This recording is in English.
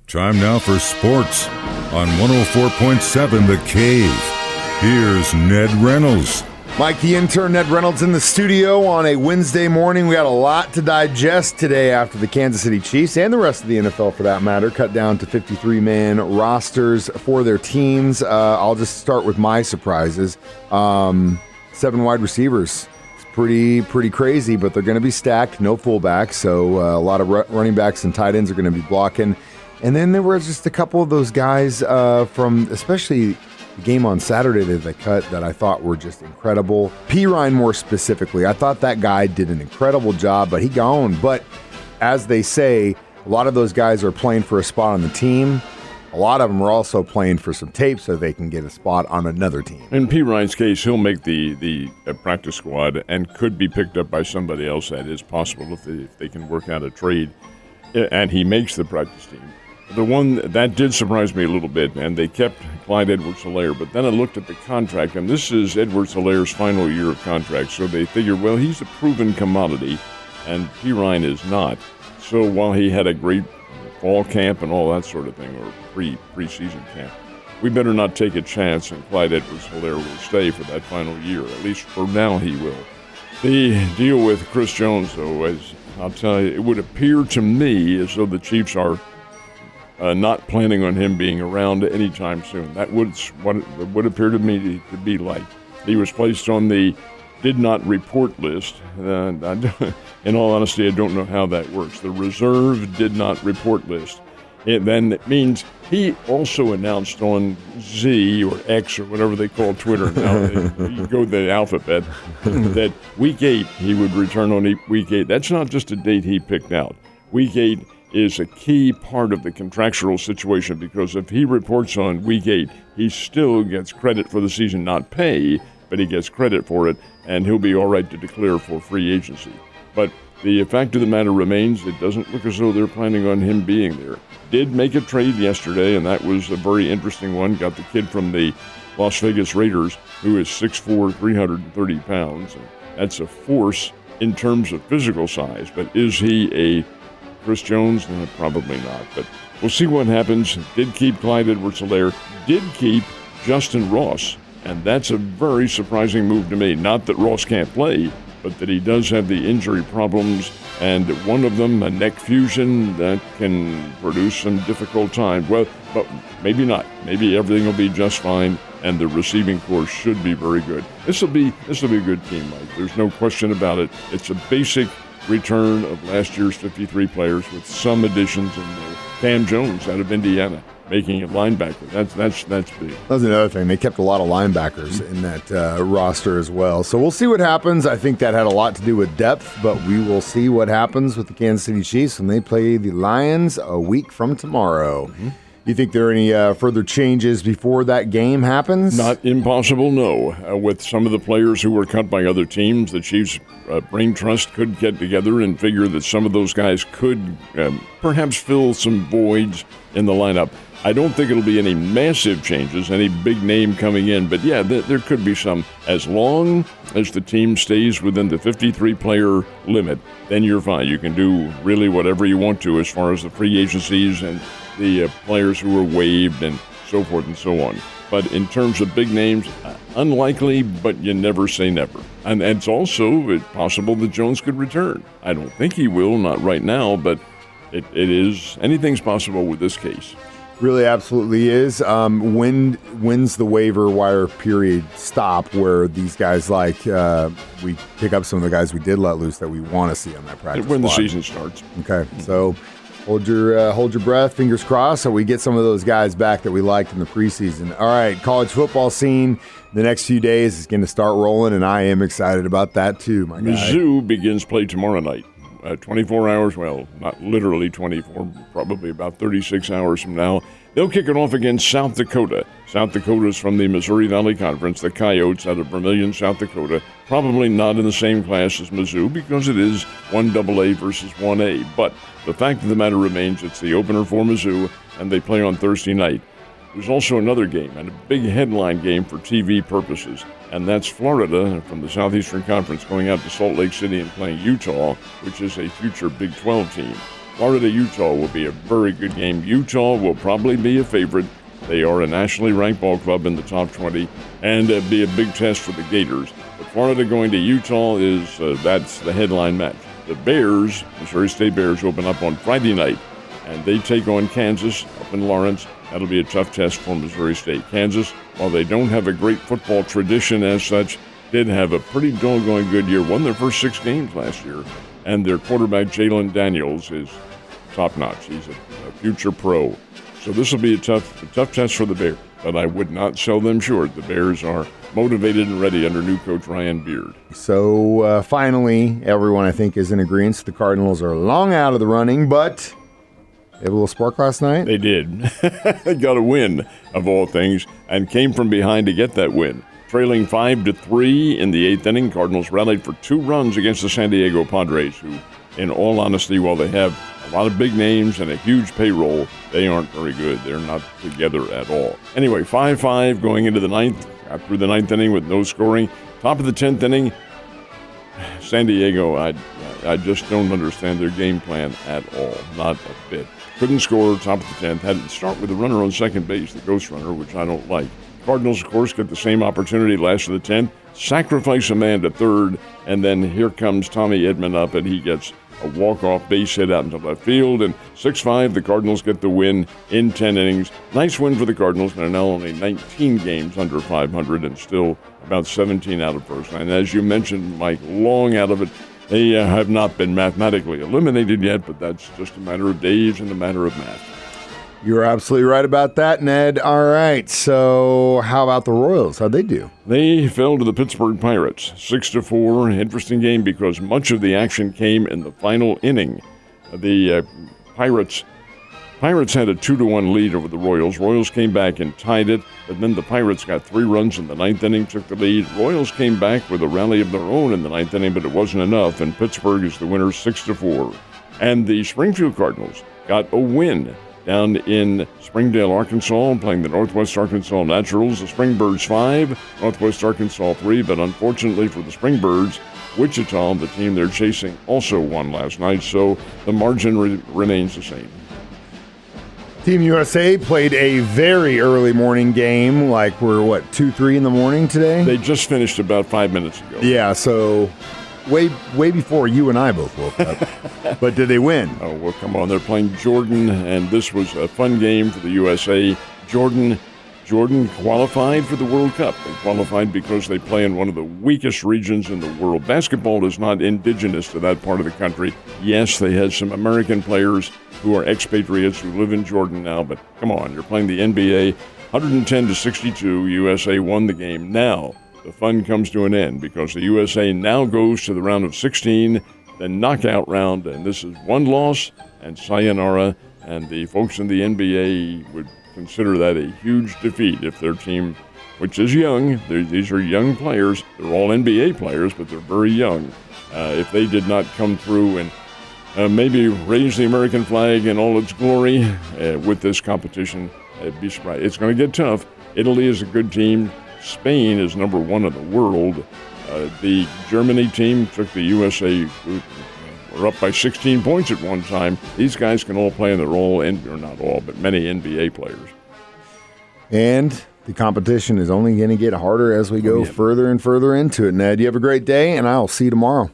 Time now for sports on 104.7 The Cave. Here's Ned Reynolds. Mike, the intern, Ned Reynolds in the studio on a Wednesday morning. We got a lot to digest today after the Kansas City Chiefs and the rest of the NFL, for that matter, cut down to 53-man rosters for their teams. I'll just start with my surprises. 7 wide receivers. It's pretty crazy, but they're going to be stacked. No fullbacks, so a lot of running backs and tight ends are going to be blocking. And then there were just a couple of those guys from especially the game on Saturday that they cut that I thought were just incredible. Pirine more specifically. I thought that guy did an incredible job, but he gone. But as they say, a lot of those guys are playing for a spot on the team. A lot of them are also playing for some tape so they can get a spot on another team. In Pirine's case, he'll make the practice squad and could be picked up by somebody else. That is possible if they can work out a trade. And he makes the practice team. The one that did surprise me a little bit, and they kept Clyde Edwards-Helaire, but then I looked at the contract, and this is Edwards-Hilaire's final year of contract, so they figure, well, he's a proven commodity, and Pirine is not. So while he had a great fall camp and all that sort of thing, or preseason camp, we better not take a chance, and Clyde Edwards-Helaire will stay for that final year. At least for now he will. The deal with Chris Jones, though, as I'll tell you, it would appear to me as though the Chiefs are not planning on him being around anytime soon. That would what it would appear to me to be like. He was placed on the did not report list. In all honesty, I don't know how that works. The reserve did not report list. Then it means he also announced on Z or X or whatever they call Twitter now, you go the alphabet, that week 8 he would return on week 8. That's not just a date he picked out. Week 8 is a key part of the contractual situation, because if he reports on week 8, he still gets credit for the season, not pay, but he gets credit for it, and he'll be all right to declare for free agency. But the fact of the matter remains, it doesn't look as though they're planning on him being there. Did make a trade yesterday, and that was a very interesting one. Got the kid from the Las Vegas Raiders, who is 6'4", 330 pounds. And that's a force in terms of physical size, but is he a Chris Jones? No, probably not, but we'll see what happens. Did keep Clyde Edwards-Helaire, did keep Justin Ross, and that's a very surprising move to me. Not that Ross can't play, but that he does have the injury problems, and one of them, a neck fusion, that can produce some difficult time. Well, but maybe not. Maybe everything will be just fine, and the receiving corps should be very good. This will be a good team, Mike. There's no question about it. It's a basic return of last year's 53 players with some additions in there. Cam Jones out of Indiana making a linebacker. That's big. That's another thing. They kept a lot of linebackers in that roster as well. So we'll see what happens. I think that had a lot to do with depth, but we will see what happens with the Kansas City Chiefs when they play the Lions a week from tomorrow. Mm-hmm. You think there are any further changes before that game happens? Not impossible, no. With some of the players who were cut by other teams, the Chiefs' brain trust could get together and figure that some of those guys could perhaps fill some voids in the lineup. I don't think it'll be any massive changes, any big name coming in, but yeah, there could be some. As long as the team stays within the 53-player limit, then you're fine. You can do really whatever you want to as far as the free agencies and the players who were waived and so forth and so on. But in terms of big names, unlikely, but you never say never. And it's also possible that Jones could return. I don't think he will, not right now, but it is. Anything's possible with this case. Really absolutely is. When's the waiver wire period stop where these guys, like we pick up some of the guys we did let loose that we want to see on that practice when squad? The season starts. Okay, so hold your breath, fingers crossed, so we get some of those guys back that we liked in the preseason. All right, college football scene the next few days is going to start rolling, and I am excited about that too, my guy. Mizzou begins play tomorrow night. 24 hours, well, not literally 24, probably about 36 hours from now. They'll kick it off against South Dakota. South Dakota's from the Missouri Valley Conference, the Coyotes out of Vermillion, South Dakota. Probably not in the same class as Mizzou because it is 1AA versus 1A. But the fact of the matter remains it's the opener for Mizzou, and they play on Thursday night. There's also another game, and a big headline game for TV purposes, and that's Florida from the Southeastern Conference going out to Salt Lake City and playing Utah, which is a future Big 12 team. Florida-Utah will be a very good game. Utah will probably be a favorite. They are a nationally ranked ball club in the top 20, and be a big test for the Gators. But Florida going to Utah that's the headline match. The Bears, Missouri State Bears, open up on Friday night, and they take on Kansas up in Lawrence. That'll be a tough test for Missouri State. Kansas, while they don't have a great football tradition as such, did have a pretty doggone good year. Won their first 6 games last year, and their quarterback Jalen Daniels is top-notch. He's a future pro. So this will be a tough test for the Bears, but I would not sell them short. The Bears are motivated and ready under new coach Ryan Beard. So finally, everyone I think is in agreement. The Cardinals are long out of the running, but they had a little spark last night. They did. They got a win, of all things, and came from behind to get that win. Trailing 5-3 in the 8th inning, Cardinals rallied for 2 runs against the San Diego Padres, who, in all honesty, while they have a lot of big names and a huge payroll, they aren't very good. They're not together at all. Anyway, 5-5 going into the 9th, got through the 9th inning with no scoring. Top of the 10th inning, San Diego, I just don't understand their game plan at all, not a bit. Couldn't score, top of the 10th, had to start with a runner on second base, the ghost runner, which I don't like. Cardinals, of course, get the same opportunity last of the 10th, sacrifice a man to third, and then here comes Tommy Edman up, and he gets a walk-off base hit out into left field, and 6-5, the Cardinals get the win in 10 innings. Nice win for the Cardinals. They're now only 19 games under 500 and still about 17 out of first. And as you mentioned, Mike, long out of it. They have not been mathematically eliminated yet, but that's just a matter of days and a matter of math. You're absolutely right about that, Ned. All right, so how about the Royals? How'd they do? They fell to the Pittsburgh Pirates, 6-4. Interesting game because much of the action came in the final inning. The Pirates had a 2-1 lead over the Royals. Royals came back and tied it, but then the Pirates got 3 runs in the 9th inning, took the lead. Royals came back with a rally of their own in the 9th inning, but it wasn't enough, and Pittsburgh is the winner, 6-4. And the Springfield Cardinals got a win down in Springdale, Arkansas, playing the Northwest Arkansas Naturals. The Springbirds 5, Northwest Arkansas 3, but unfortunately for the Springbirds, Wichita, the team they're chasing, also won last night, so the margin remains the same. Team USA played a very early morning game, like we're, 2-3 in the morning today? They just finished about 5 minutes ago. Yeah, so way before you and I both woke up. But did they win? Oh, well, come on. They're playing Jordan, and this was a fun game for the USA. Jordan qualified for the World Cup. They qualified because they play in one of the weakest regions in the world. Basketball is not indigenous to that part of the country. Yes, they had some American players who are expatriates who live in Jordan now, but come on, you're playing the NBA. 110-62, USA won the game. Now, the fun comes to an end because the USA now goes to the round of 16, the knockout round, and this is one loss and sayonara, and the folks in the NBA would consider that a huge defeat if their team, which is young, these are young players, they're all NBA players, but they're very young. If they did not come through and maybe raise the American flag in all its glory with this competition, I'd be surprised. It's going to get tough. Italy is a good team. Spain is number 1 in the world. The Germany team took the USA, were up by 16 points at one time. These guys can all play, and they're all, or not all, but many NBA players. And the competition is only going to get harder as we go further and further into it, Ned. You have a great day, and I'll see you tomorrow.